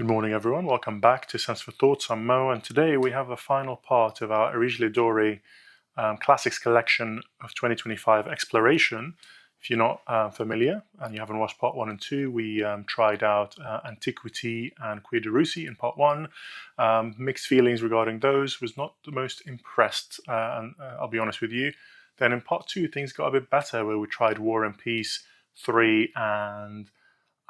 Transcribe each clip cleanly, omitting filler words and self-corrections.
Good morning, everyone. Welcome back to Sense for Thoughts. I'm Mo, and today we have the final part of our Areej Le Doré Classics Collection of 2025 exploration. If you're not familiar and you haven't watched part 1 and 2, we tried out Antiquity and Quai de Russie in part 1. Mixed feelings regarding those, was not the most impressed, and I'll be honest with you. Then in part 2, things got a bit better, where we tried War and Peace 3 and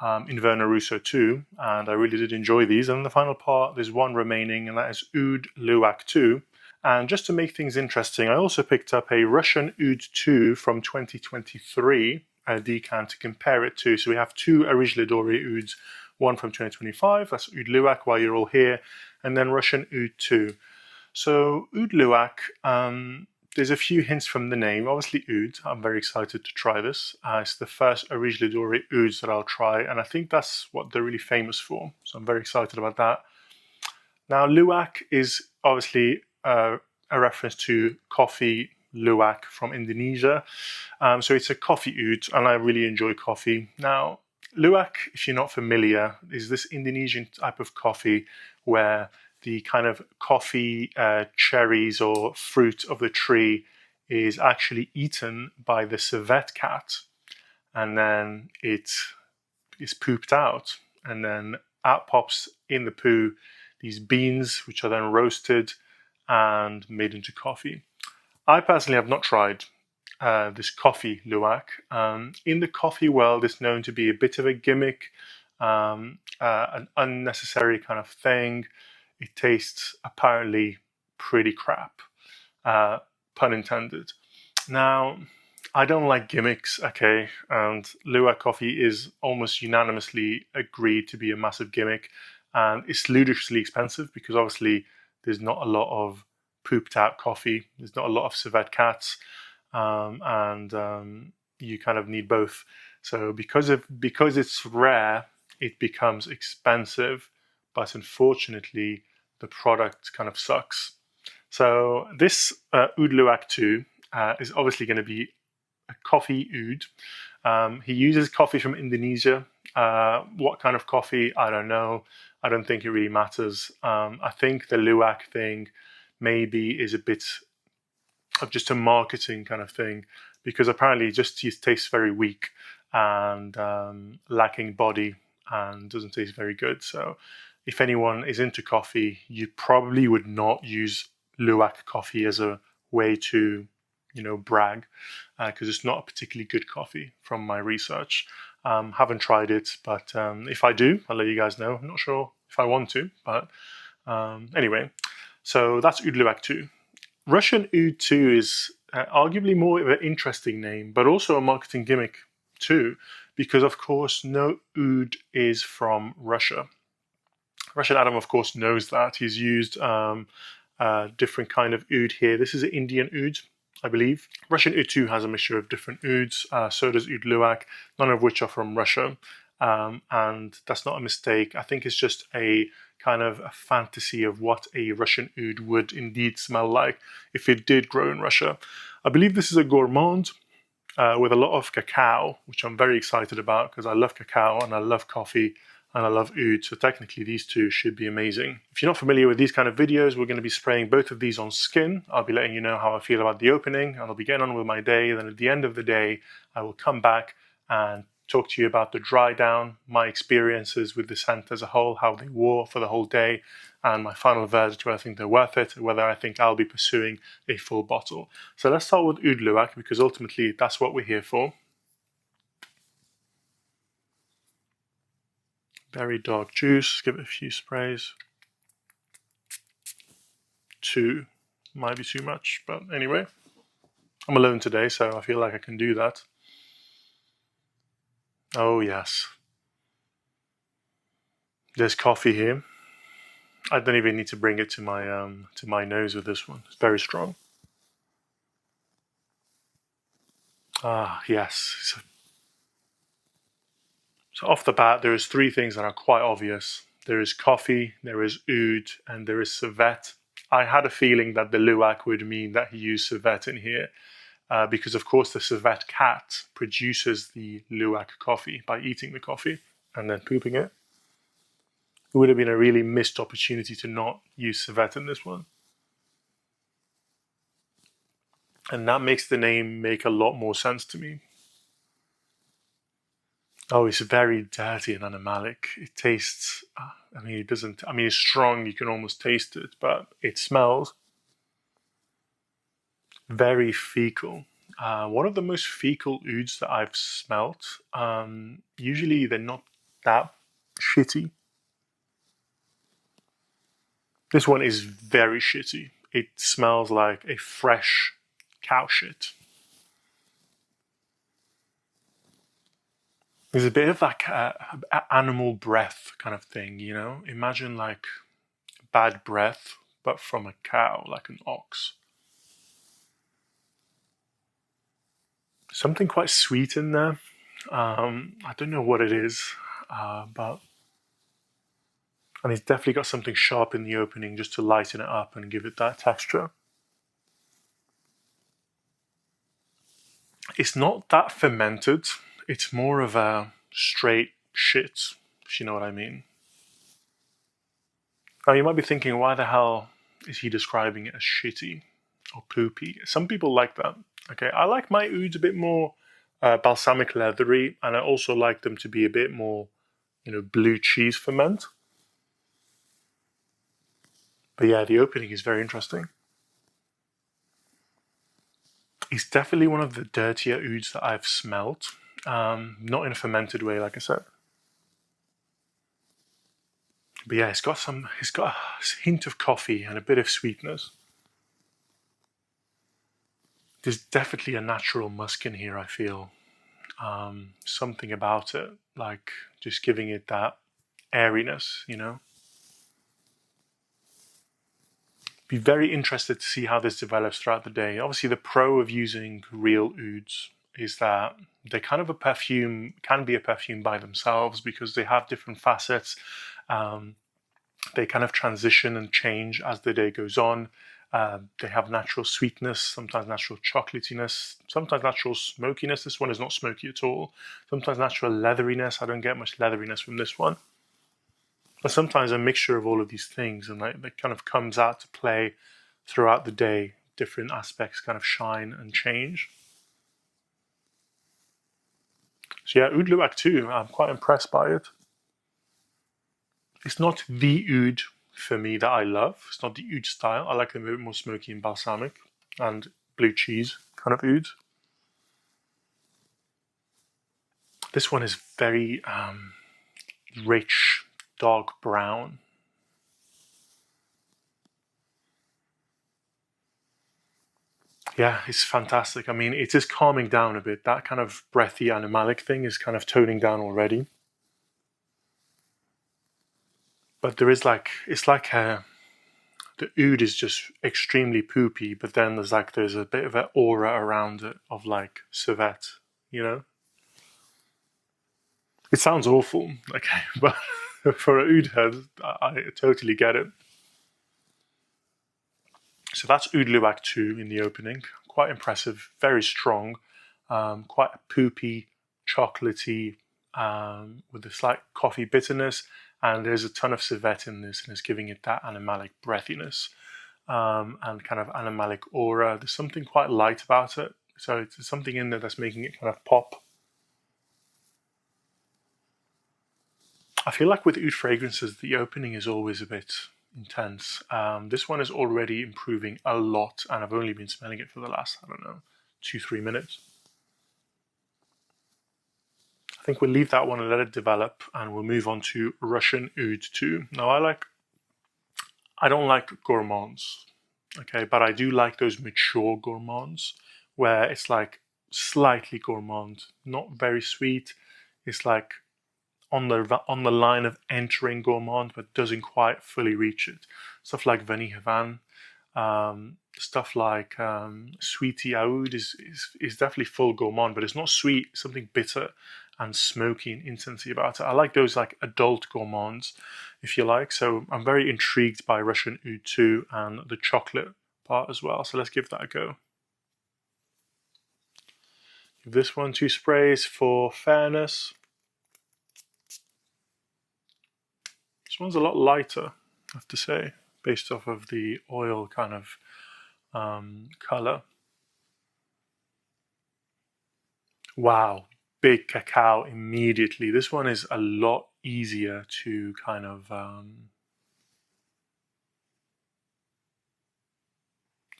Inverno Russo 2, and I really did enjoy these. And in the final part, there's one remaining, and that is Oud Luwak 2. And just to make things interesting, I also picked up a Russian Oud 2 from 2023, a decant to compare it to. So we have two Areej Le Doré Ouds, one from 2025, that's Oud Luwak while you're all here, and then Russian Oud 2. So Oud Luwak, there's a few hints from the name. Obviously Oud, I'm very excited to try this. It's the first Areej Le Doré Ouds that I'll try, and I think that's what they're really famous for. So I'm very excited about that. Now Luwak is obviously a reference to coffee Luwak from Indonesia. So it's a coffee oud, and I really enjoy coffee. Now Luwak, if you're not familiar, is this Indonesian type of coffee where the kind of coffee cherries or fruit of the tree is actually eaten by the civet cat, and then it is pooped out, and then out pops in the poo these beans, which are then roasted and made into coffee. I personally have not tried this coffee Luwak. In the coffee world, it's known to be a bit of a gimmick, an unnecessary kind of thing. It tastes apparently pretty crap, pun intended. Now, I don't like gimmicks, okay, and Luwak coffee is almost unanimously agreed to be a massive gimmick, and it's ludicrously expensive because obviously there's not a lot of pooped out coffee, there's not a lot of civet cats, and you kind of need both. So because it's rare, it becomes expensive, but unfortunately the product kind of sucks. So this Oud Luwak 2 is obviously going to be a coffee oud. He uses coffee from Indonesia. What kind of coffee? I don't know. I don't think it really matters. I think the Luwak thing maybe is a bit of just a marketing kind of thing, because apparently it just tastes very weak and lacking body and doesn't taste very good. So if anyone is into coffee, you probably would not use Luwak coffee as a way to, brag, because it's not a particularly good coffee from my research. Haven't tried it, but if I do, I'll let you guys know. I'm not sure if I want to, but anyway. So that's Oud Luwak 2. Russian Oud 2 is arguably more of an interesting name, but also a marketing gimmick too, because of course no oud is from Russia. Russian Adam, of course, knows that. He's used a different kind of oud here. This is an Indian oud, I believe. Russian oud 2 has a mixture of different ouds, so does Oud Luwak, none of which are from Russia. And that's not a mistake. I think it's just a kind of a fantasy of what a Russian oud would indeed smell like if it did grow in Russia. I believe this is a gourmand with a lot of cacao, which I'm very excited about because I love cacao and I love coffee and I love oud, so technically these two should be amazing. If you're not familiar with these kind of videos, we're going to be spraying both of these on skin. I'll be letting you know how I feel about the opening, and I'll be getting on with my day. Then at the end of the day, I will come back and talk to you about the dry down, my experiences with the scent as a whole, how they wore for the whole day, and my final verdict, whether I think they're worth it, whether I think I'll be pursuing a full bottle. So let's start with Oud Luwak, because ultimately that's what we're here for. Very dark juice, give it a few sprays. 2 might be too much, but anyway. I'm alone today, so I feel like I can do that. Oh yes. There's coffee here. I don't even need to bring it to my nose with this one. It's very strong. Ah, yes. So off the bat, there is 3 things that are quite obvious. There is coffee, there is oud, and there is civet. I had a feeling that the Luwak would mean that he used civet in here, because of course the civet cat produces the Luwak coffee by eating the coffee and then pooping it. It would have been a really missed opportunity to not use civet in this one. And that makes the name make a lot more sense to me. Oh, it's very dirty and animalic. It tastes, it doesn't, it's strong, you can almost taste it, but it smells very fecal. One of the most fecal ouds that I've smelt. Usually they're not that shitty. This one is very shitty. It smells like a fresh cow shit. There's a bit of like animal breath kind of thing, you know? Imagine like bad breath, but from a cow, like an ox. Something quite sweet in there. I don't know what it is, but and it's definitely got something sharp in the opening just to lighten it up and give it that texture. It's not that fermented. It's more of a straight shit, if you know what I mean. Now you might be thinking, why the hell is he describing it as shitty or poopy? Some people like that. Okay, I like my ouds a bit more balsamic leathery, and I also like them to be a bit more, blue cheese ferment. But yeah, the opening is very interesting. It's definitely one of the dirtier ouds that I've smelt. Not in a fermented way, like I said. But yeah, it's got a hint of coffee and a bit of sweetness. There's definitely a natural musk in here, I feel. Something about it, like just giving it that airiness, Be very interested to see how this develops throughout the day. Obviously, the pro of using real ouds is that they can be a perfume by themselves because they have different facets. They kind of transition and change as the day goes on. They have natural sweetness, sometimes natural chocolatiness, sometimes natural smokiness. This one is not smoky at all. Sometimes natural leatheriness. I don't get much leatheriness from this one. But sometimes a mixture of all of these things, and that kind of comes out to play throughout the day. Different aspects kind of shine and change. So yeah, Oud Luwak too. I'm quite impressed by it. It's not the oud for me that I love. It's not the oud style. I like them a bit more smoky and balsamic and blue cheese kind of ouds. This one is very rich, dark brown. Yeah, it's fantastic. It is calming down a bit. That kind of breathy animalic thing is kind of toning down already. But there is the oud is just extremely poopy, but then there's a bit of an aura around it of like civet, It sounds awful, okay, but for an oud head, I totally get it. So that's Oud Luwak 2 in the opening. Quite impressive, very strong, quite a poopy, chocolatey, with a slight coffee bitterness, and there's a ton of civet in this, and it's giving it that animalic breathiness and kind of animalic aura. There's something quite light about it, so it's something in there that's making it kind of pop. I feel like with oud fragrances, the opening is always a bit intense. This one is already improving a lot, and I've only been smelling it for the last, 2-3 minutes. I think we'll leave that one and let it develop, and we'll move on to Russian Oud 2. Now, I don't like gourmands, okay, but I do like those mature gourmands where it's like slightly gourmand, not very sweet. It's like on the line of entering gourmand, but doesn't quite fully reach it. Stuff like Vanille Havan, stuff like Sweetie Oud is definitely full gourmand, but it's not sweet. It's something bitter and smoky and intensity about it. I like those like adult gourmands, if you like. So I'm very intrigued by Russian Oud 2 and the chocolate part as well. So let's give that a go. Give this one 2 sprays for fairness. This one's a lot lighter, I have to say, based off of the oil kind of color. Wow, big cacao immediately. This one is a lot easier to kind of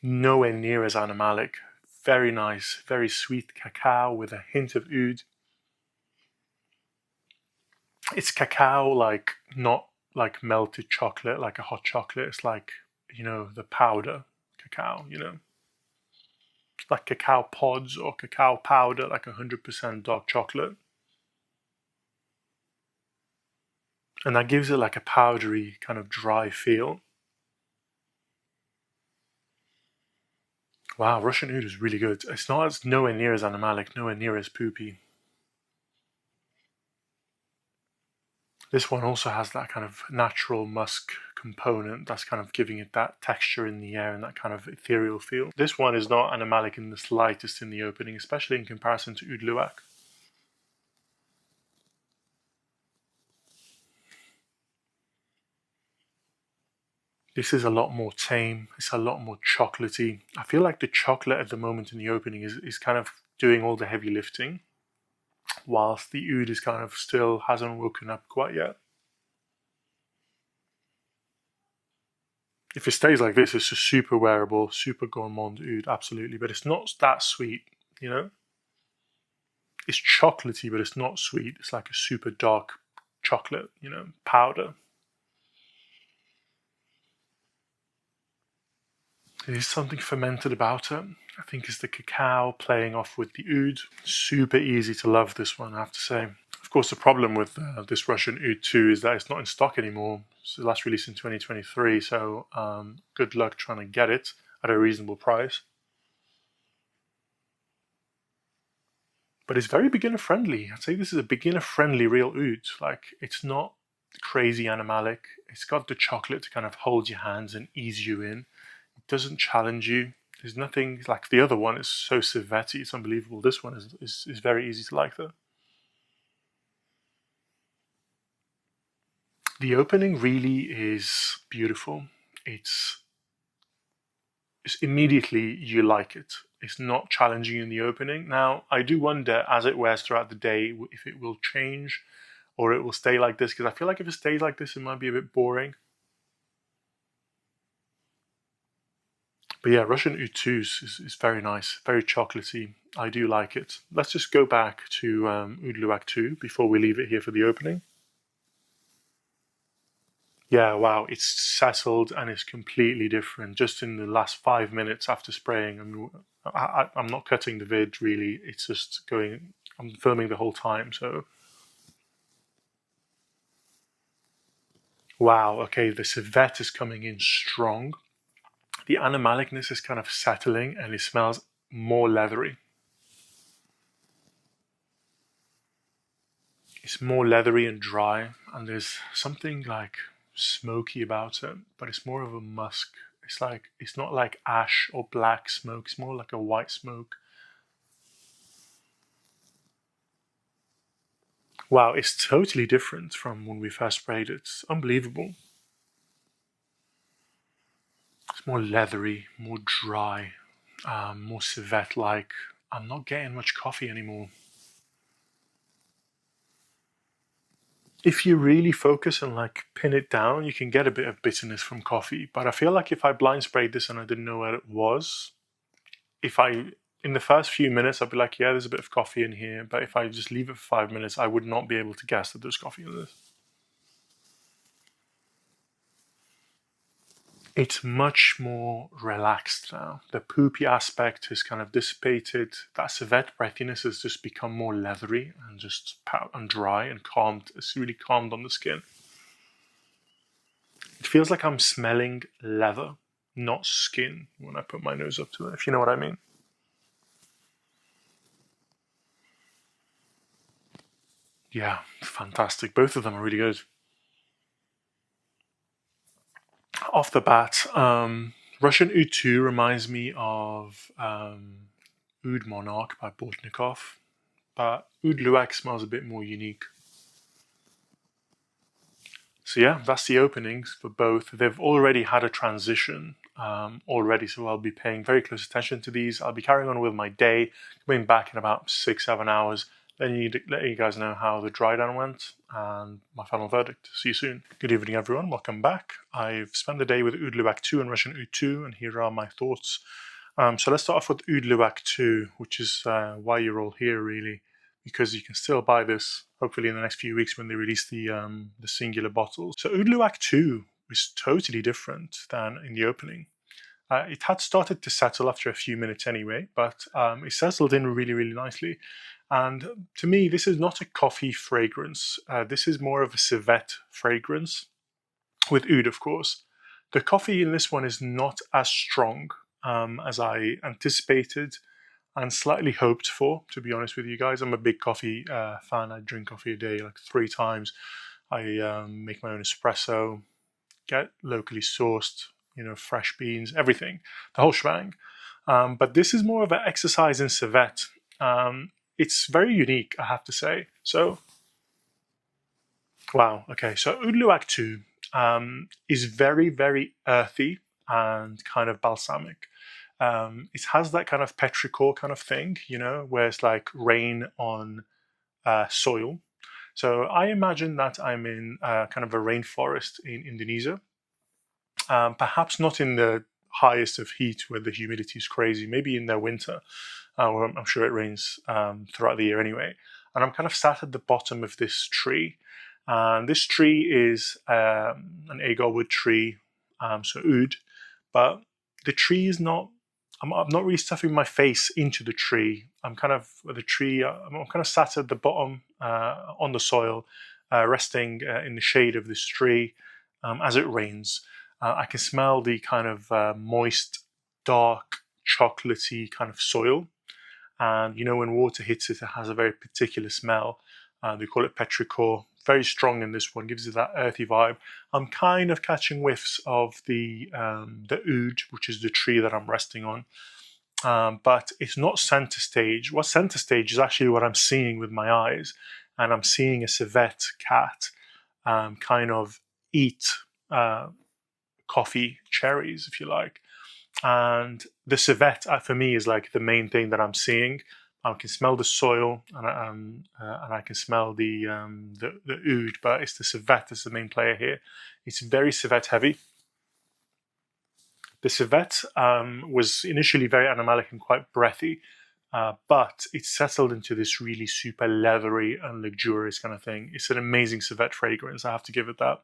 nowhere near as animalic. Very nice, very sweet cacao with a hint of oud. It's cacao, like not like melted chocolate, like a hot chocolate. It's like, the powder cacao, like cacao pods or cacao powder, like 100% dark chocolate. And that gives it like a powdery, kind of dry feel. Wow, Russian oud is really good. It's nowhere near as animalic, nowhere near as poopy. This one also has that kind of natural musk component that's kind of giving it that texture in the air and that kind of ethereal feel. This one is not animalic in the slightest in the opening, especially in comparison to Oud Luwak. This is a lot more tame, it's a lot more chocolatey. I feel like the chocolate at the moment in the opening is kind of doing all the heavy lifting, whilst the oud is kind of still hasn't woken up quite yet. If it stays like this, it's a super wearable, super gourmand oud, absolutely. But it's not that sweet, you know? It's chocolatey, but it's not sweet. It's like a super dark chocolate, powder. There's something fermented about it. I think it's the cacao playing off with the oud. Super easy to love this one, I have to say. Of course, the problem with this Russian Oud 2 is that it's not in stock anymore. It's the last release in 2023, so good luck trying to get it at a reasonable price. But it's very beginner friendly. I'd say this is a beginner friendly real oud. Like, it's not crazy animalic. It's got the chocolate to kind of hold your hands and ease you in. It doesn't challenge you. There's nothing like the other one is so civetty, it's unbelievable. This one is very easy to like though. The opening really is beautiful. It's immediately you like it. It's not challenging in the opening. Now, I do wonder as it wears throughout the day if it will change or it will stay like this, because I feel like if it stays like this, it might be a bit boring. But yeah, Russian Oud 2 is very nice, very chocolatey. I do like it. Let's just go back to Oud Luwak 2 before we leave it here for the opening. Yeah, wow, it's settled and it's completely different just in the last 5 minutes after spraying. I'm not cutting the vid really, it's just going, I'm filming the whole time, so. Wow, okay, the civet is coming in strong. The animalicness is kind of settling and it smells more leathery. It's more leathery and dry, and there's something like smoky about it, but it's more of a musk. It's not like ash or black smoke, it's more like a white smoke. Wow, it's totally different from when we first sprayed it. It's unbelievable. It's more leathery, more dry, more civet-like. I'm not getting much coffee anymore. If you really focus and like pin it down, you can get a bit of bitterness from coffee. But I feel like if I blind sprayed this and I didn't know what it was, if I in the first few minutes I'd be like, yeah, there's a bit of coffee in here. But if I just leave it for 5 minutes, I would not be able to guess that there's coffee in this. It's much more relaxed now. The poopy aspect has kind of dissipated. That civet breathiness has just become more leathery and just and dry and calmed. It's really calmed on the skin. It feels like I'm smelling leather, not skin, when I put my nose up to it, if you know what I mean. Yeah, fantastic. Both of them are really good. Off the bat, Russian Oud 2 reminds me of Oud Monarch by Bortnikov, but Oud Luwak smells a bit more unique. So yeah, that's the openings for both. They've already had a transition already, so I'll be paying very close attention to these. I'll be carrying on with my day, coming back in about 6-7 hours, letting you guys know how the dry down went and my final verdict. See you soon. Good evening, everyone. Welcome back. I've spent the day with Oud Luwak 2 and Russian Oud 2, and here are my thoughts. So let's start off with Oud Luwak 2, which is why you're all here, really, because you can still buy this hopefully in the next few weeks when they release the singular bottles. So Oud Luwak 2 is totally different than in the opening. It had started to settle after a few minutes anyway, but it settled in really, really nicely. And to me, this is not a coffee fragrance. This is more of a civet fragrance, with oud, of course. The coffee in this one is not as strong as I anticipated and slightly hoped for, to be honest with you guys. I'm a big coffee fan. I drink coffee a day, like 3 times. I make my own espresso, get locally sourced, fresh beans, everything, the whole shebang. But this is more of an exercise in civet. It's very unique, I have to say. So, wow, okay. So Oud Luwak 2 is very, very earthy and kind of balsamic. It has that kind of petrichor kind of thing, where it's like rain on soil. So I imagine that I'm in kind of a rainforest in Indonesia. Perhaps not in the highest of heat where the humidity is crazy, maybe in the winter, where I'm sure it rains throughout the year anyway. And I'm kind of sat at the bottom of this tree. And this tree is an agar wood tree, so oud, but the tree is not, I'm not really stuffing my face into the tree. I'm kind of sat at the bottom on the soil, resting in the shade of this tree as it rains. I can smell the kind of moist, dark, chocolatey kind of soil. And when water hits it, it has a very particular smell. They call it petrichor. Very strong in this one, gives it that earthy vibe. I'm kind of catching whiffs of the oud, which is the tree that I'm resting on. But it's not center stage. What's center stage is actually what I'm seeing with my eyes. And I'm seeing a civet cat kind of eat coffee cherries, if you like. And the civet for me is like the main thing that I'm seeing. I can smell the soil and I can smell the oud, but it's the civet that's the main player here. It's very civet heavy. The civet was initially very animalic and quite breathy, but it settled into this really super leathery and luxurious kind of thing. It's an amazing civet fragrance, I have to give it that.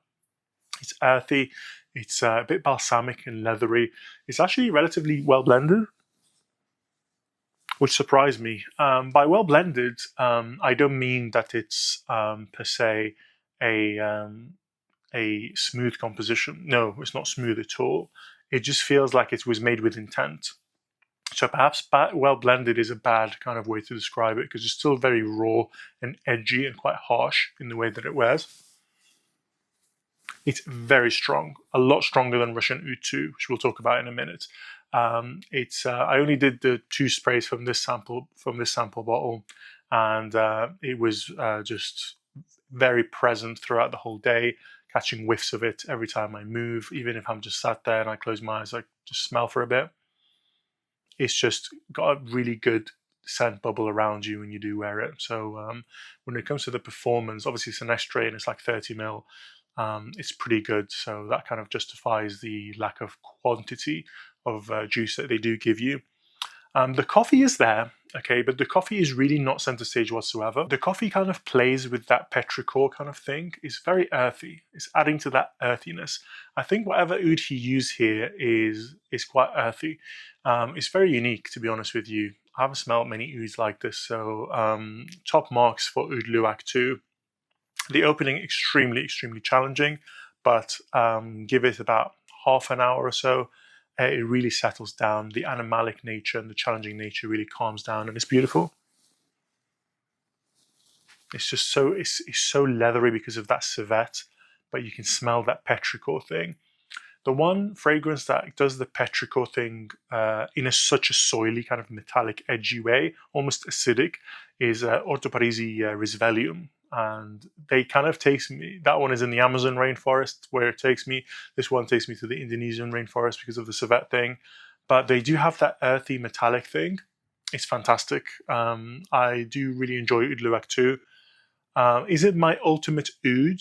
It's earthy, it's a bit balsamic and leathery. It's actually relatively well blended, which surprised me. By well blended, I don't mean that it's per se a smooth composition. No, it's not smooth at all. It just feels like it was made with intent. So perhaps well blended is a bad kind of way to describe it, because it's still very raw and edgy and quite harsh in the way that it wears. It's very strong, a lot stronger than Russian Oud 2, which we'll talk about in a minute. I only did the 2 sprays from this sample bottle, and it was just very present throughout the whole day, catching whiffs of it every time I move. Even if I'm just sat there and I close my eyes, I just smell for a bit. It's just got a really good scent bubble around you when you do wear it. So when it comes to the performance, obviously it's an extra and it's like 30 ml. It's pretty good, so that kind of justifies the lack of quantity of juice that they do give you. The coffee is there, okay, but the coffee is really not center stage whatsoever. The coffee kind of plays with that petrichor kind of thing. It's very earthy. It's adding to that earthiness. I think whatever oud he used here is quite earthy. It's very unique, to be honest with you. I haven't smelled many ouds like this, so top marks for Oud Luwak 2. The opening, extremely, extremely challenging, but give it about half an hour or so, it really settles down. The animalic nature and the challenging nature really calms down, and it's beautiful. It's just it's so leathery because of that civet, but you can smell that petrichor thing. The one fragrance that does the petrichor thing in such a soily, kind of metallic, edgy way, almost acidic, is Orto Parisi Risveglium. and they kind of takes me. That one is in the Amazon rainforest where it takes me. This one takes me to the Indonesian rainforest because of the civet thing. But they do have that earthy metallic thing. It's fantastic. I do really enjoy Oud Luwak too. Is it my ultimate oud?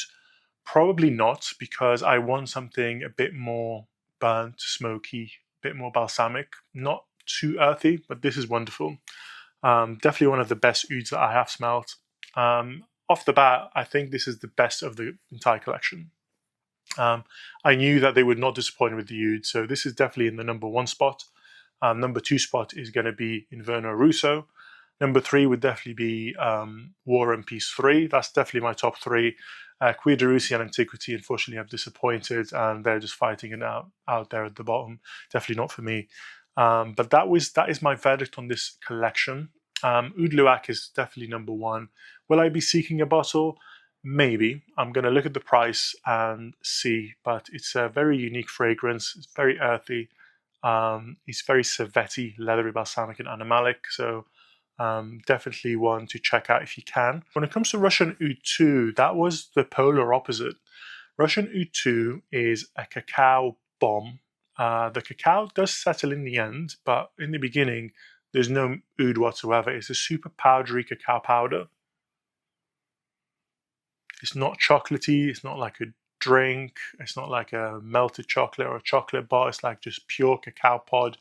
Probably not, because I want something a bit more burnt, smoky, a bit more balsamic, not too earthy, but this is wonderful. Definitely one of the best ouds that I have smelled. Off the bat, I think this is the best of the entire collection. I knew that they would not disappoint with the oud, so this is definitely in the number one spot. Number two spot is going to be Inverno Russo. Number three would definitely be War and Peace 3. That's definitely my top three. Queer Derusi and Antiquity, unfortunately, have disappointed, and they're just fighting it out there at the bottom. Definitely not for me. But that is my verdict on this collection. Oud Luwak is definitely number one. Will I be seeking a bottle? Maybe. I'm going to look at the price and see, but it's a very unique fragrance. It's very earthy. It's very civet-y, leathery, balsamic, and animalic. So definitely one to check out if you can. When it comes to Russian Oud 2, that was the polar opposite. Russian Oud 2 is a cacao bomb. The cacao does settle in the end, but in the beginning, there's no oud whatsoever. It's a super powdery cacao powder. It's not chocolatey. It's not like a drink. It's not like a melted chocolate or a chocolate bar. It's like just pure cacao pod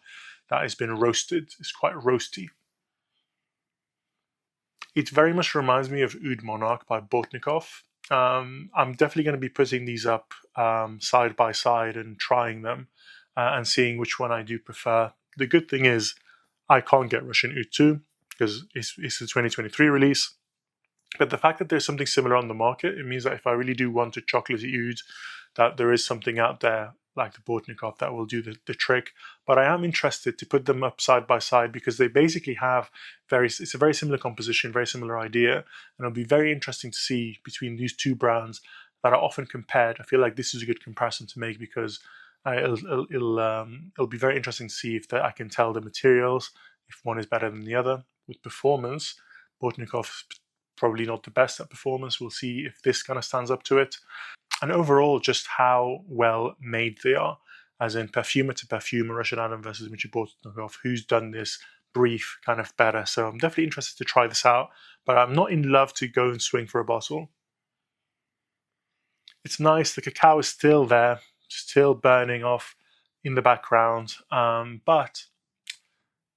that has been roasted. It's quite roasty. It very much reminds me of Oud Monarch by Botnikov. I'm definitely going to be putting these up side by side and trying them and seeing which one I do prefer. The good thing is I can't get Russian Oud 2 because it's a 2023 release. But the fact that there's something similar on the market, it means that if I really do want a chocolatey oud, that there is something out there like the Botnikov that will do the trick. But I am interested to put them up side by side because they basically have it's a very similar composition, very similar idea, and it'll be very interesting to see between these two brands that are often compared. I feel like this is a good comparison to make because it'll be very interesting to see if I can tell the materials, if one is better than the other. With performance, Botnikov's probably not the best at performance. We'll see if this kind of stands up to it. And overall, just how well made they are, as in Perfume to Perfume, Russian Adam versus Dmitry Botnikov, who's done this brief kind of better. So I'm definitely interested to try this out, but I'm not in love to go and swing for a bottle. It's nice, the cacao is still there, still burning off in the background, but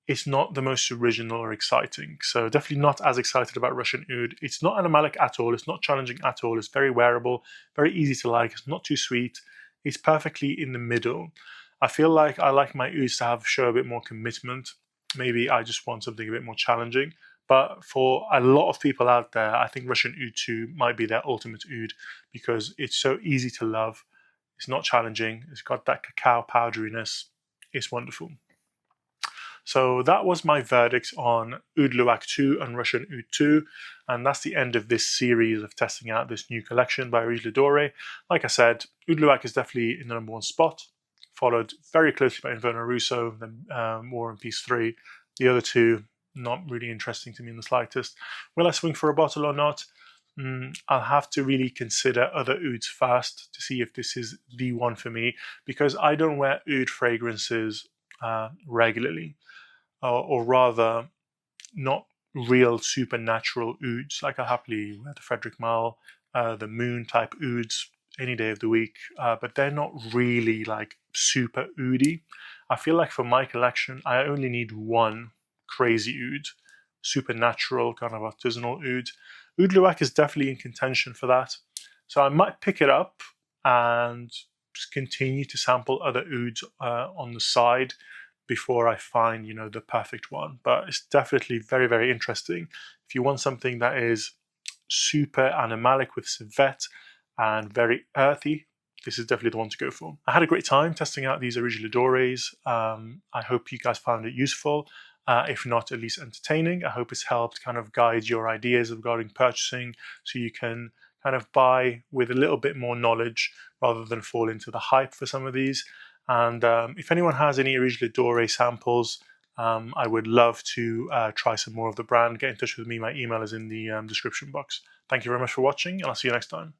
it's not the most original or exciting. So definitely not as excited about Russian Oud. It's not animalic at all. It's not challenging at all. It's very wearable, very easy to like. It's not too sweet. It's perfectly in the middle. I feel like I like my ouds to show a bit more commitment. Maybe I just want something a bit more challenging. But for a lot of people out there, I think Russian Oud 2 might be their ultimate oud because it's so easy to love. It's not challenging. It's got that cacao powderiness. It's wonderful. So that was my verdict on Oud Luwak 2 and Russian Oud 2, and that's the end of this series of testing out this new collection by Areej Le Doré. Like I said, Oud Luwak is definitely in the number one spot, followed very closely by Inverno Russo, then War and Peace 3. The other two, not really interesting to me in the slightest. Will I swing for a bottle or not? I'll have to really consider other ouds first to see if this is the one for me, because I don't wear oud fragrances regularly. Or rather, not real supernatural ouds. Like I happily wear the Frederic Malle, the Moon type ouds any day of the week, but they're not really like super oudy. I feel like for my collection, I only need one crazy oud, supernatural kind of artisanal oud. Oud Luwak is definitely in contention for that, so I might pick it up and just continue to sample other ouds on the side before I find, the perfect one. But it's definitely very, very interesting. If you want something that is super animalic with civet and very earthy, this is definitely the one to go for. I had a great time testing out these Areej Le Dorés. I hope you guys found it useful. If not, at least entertaining. I hope it's helped kind of guide your ideas regarding purchasing so you can kind of buy with a little bit more knowledge rather than fall into the hype for some of these. And if anyone has any Areej Le Doré samples, I would love to try some more of the brand. Get in touch with me. My email is in the description box. Thank you very much for watching, and I'll see you next time.